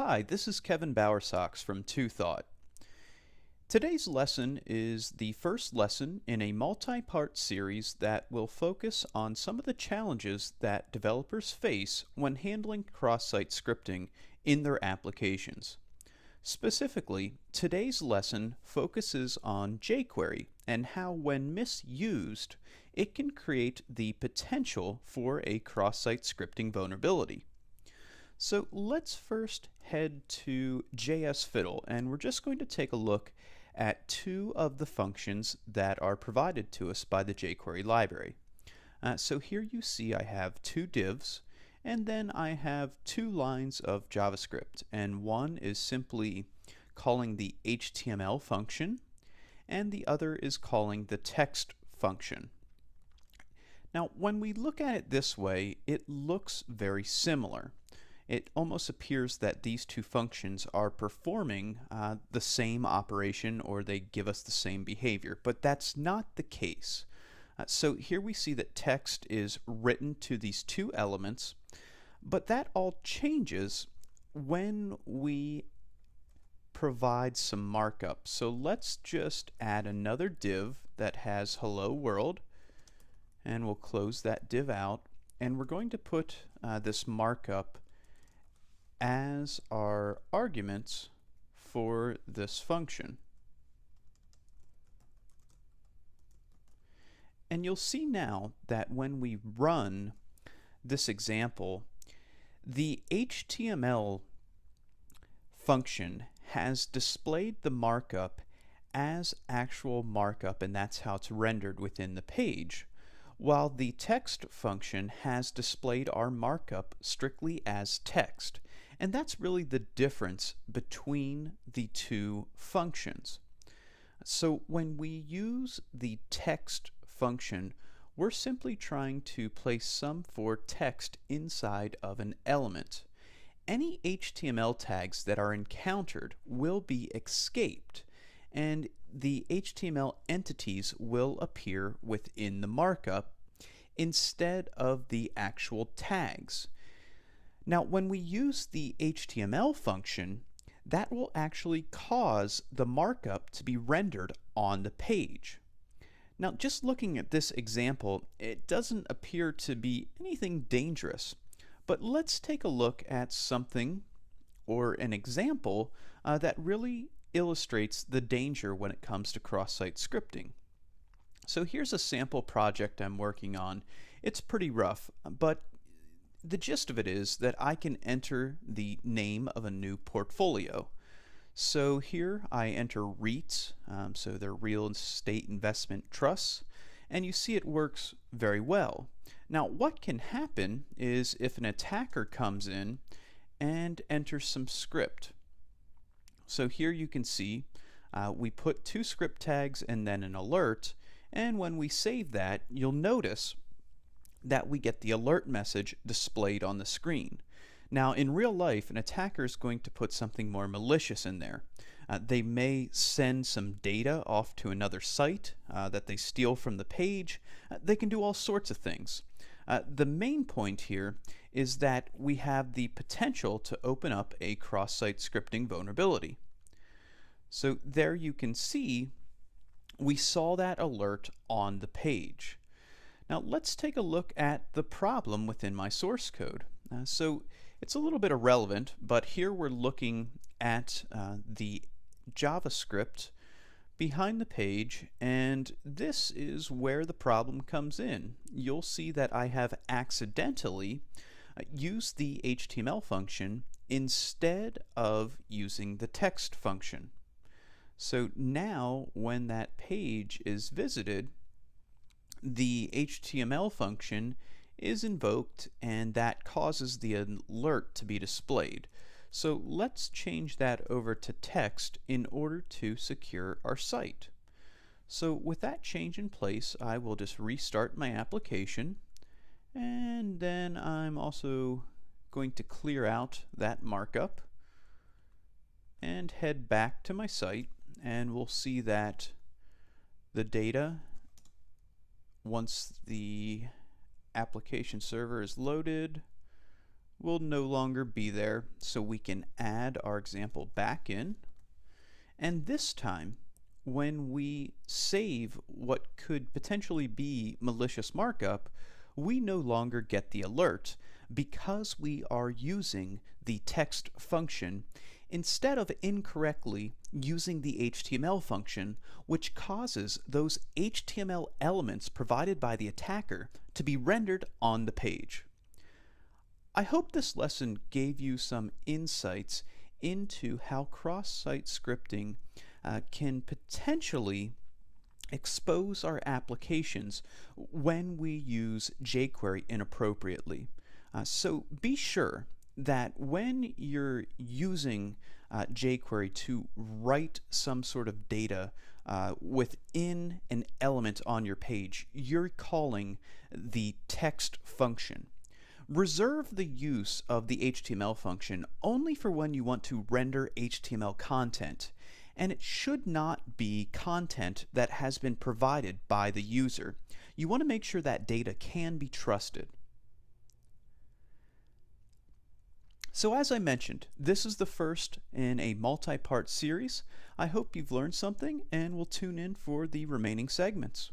Hi, this is Kevin Bowersox from TwoThought. Today's lesson is the first lesson in a multi-part series that will focus on some of the challenges that developers face when handling cross-site scripting in their applications. Specifically, today's lesson focuses on jQuery and how, when misused, it can create the potential for a cross-site scripting vulnerability. So let's first head to JS Fiddle, and we're just going to take a look at two of the functions that are provided to us by the jQuery library. So here you see I have two divs, and then I have two lines of JavaScript, and one is simply calling the HTML function, and the other is calling the text function. Now, when we look at it this way, it looks very similar. It almost appears that these two functions are performing the same operation, or they give us the same behavior, but that's not the case. So here we see that text is written to these two elements, but that all changes when we provide some markup. So let's just add another div that has hello world, and we'll close that div out, and we're going to put this markup as our arguments for this function. And you'll see now that when we run this example, the HTML function has displayed the markup as actual markup, and that's how it's rendered within the page, while the text function has displayed our markup strictly as text. And that's really the difference between the two functions. So when we use the text function, we're simply trying to place some for text inside of an element. Any HTML tags that are encountered will be escaped, and the HTML entities will appear within the markup instead of the actual tags. Now, when we use the HTML function, that will actually cause the markup to be rendered on the page. Now, just looking at this example, it doesn't appear to be anything dangerous, but let's take a look at something or an example that really illustrates the danger when it comes to cross-site scripting. So here's a sample project I'm working on. It's pretty rough, but the gist of it is that I can enter the name of a new portfolio. So here I enter REITs, so they're real estate investment trusts, and you see it works very well. Now, what can happen is if an attacker comes in and enters some script. So here you can see we put two script tags and then an alert, and when we save that, you'll notice that we get the alert message displayed on the screen. Now, in real life, an attacker is going to put something more malicious in there. They may send some data off to another site that they steal from the page. They can do all sorts of things. The main point here is that we have the potential to open up a cross-site scripting vulnerability. So there you can see we saw that alert on the page. Now let's take a look at the problem within my source code. So it's a little bit irrelevant, but here we're looking at the JavaScript behind the page, and this is where the problem comes in. You'll see that I have accidentally used the HTML function instead of using the text function. So now when that page is visited, the HTML function is invoked, and that causes the alert to be displayed. So let's change that over to text in order to secure our site. So with that change in place, I will just restart my application, and then I'm also going to clear out that markup and head back to my site, and we'll see that the data, once the application server is loaded, will no longer be there, so we can add our example back in. And this time, when we save what could potentially be malicious markup, we no longer get the alert because we are using the text function instead of incorrectly using the HTML function, which causes those HTML elements provided by the attacker to be rendered on the page. I hope this lesson gave you some insights into how cross-site scripting can potentially expose our applications when we use jQuery inappropriately. So be sure that when you're using jQuery to write some sort of data within an element on your page, you're calling the text function. Reserve the use of the HTML function only for when you want to render HTML content, and it should not be content that has been provided by the user. You want to make sure that data can be trusted. So as I mentioned, this is the first in a multi-part series. I hope you've learned something and will tune in for the remaining segments.